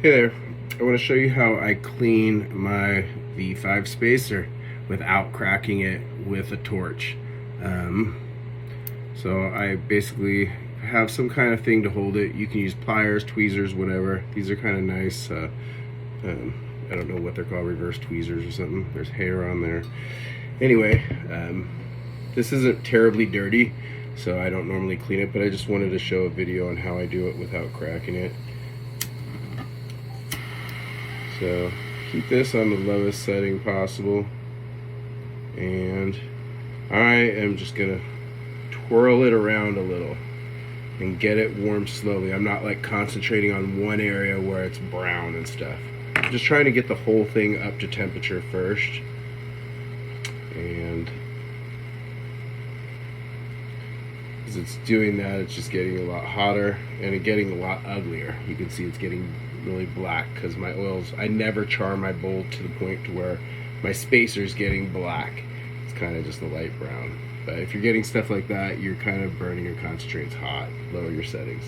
Hey there, I want to show you how I clean my V5 spacer without cracking it with a torch. So I basically have some kind of thing to hold it. You can use pliers, tweezers, whatever. These are kind of nice. I don't know what they're called, reverse tweezers or something. There's hair on there. Anyway, this isn't terribly dirty, so I don't normally clean it, but I just wanted to show a video on how I do it without cracking it. So keep this on the lowest setting possible, and I am just gonna twirl it around a little and get it warm slowly. I'm not like concentrating on one area where it's brown and stuff. I'm just trying to get the whole thing up to temperature first, and as it's doing that, it's just getting a lot hotter and it's getting a lot uglier. You can see it's getting really black because my oils, I never char my bowl to the point to where my spacer's getting black. It's kind of just a light brown. But if you're getting stuff like that, you're kind of burning your concentrates hot. Lower your settings.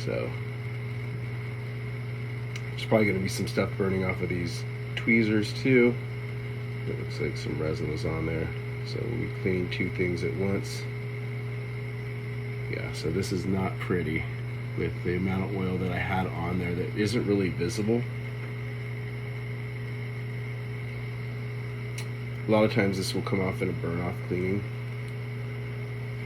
So there's probably going to be some stuff burning off of these tweezers too. It looks like some resin is on there, so we'll be cleaning two things at once. Yeah, so this is not pretty with the amount of oil that I had on there that isn't really visible. A lot of times this will come off in a burn off cleaning.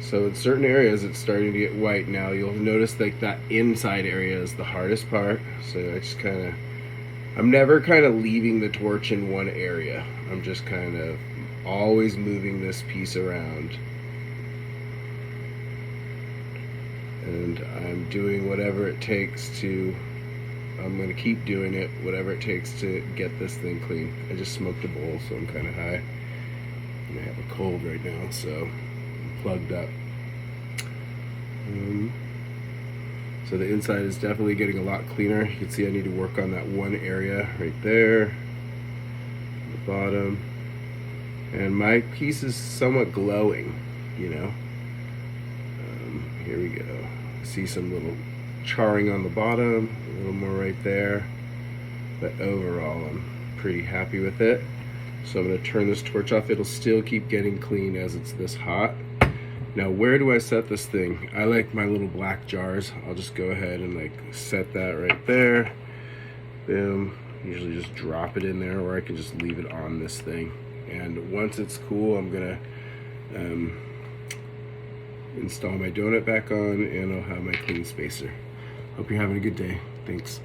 So in certain areas it's starting to get white now. You'll notice like that inside area is the hardest part. So I just I'm never kind of leaving the torch in one area. I'm just kind of always moving this piece around. And I'm doing whatever it takes I'm going to keep doing it, whatever it takes to get this thing clean. I just smoked a bowl, so I'm kind of high. And I have a cold right now, so I'm plugged up. So the inside is definitely getting a lot cleaner. You can see I need to work on that one area right there, the bottom. And my piece is somewhat glowing, you know. Here we go. See some little charring on the bottom, a little more right there, but overall I'm pretty happy with it. So I'm going to turn this torch off. It'll still keep getting clean as it's this hot. Now where do I set this thing? I like my little black jars. I'll just go ahead and like set that right there. Boom. Usually just drop it in there, or I can just leave it on this thing. And once it's cool, I'm going to install my donut back on, and I'll have my clean spacer. Hope you're having a good day. Thanks.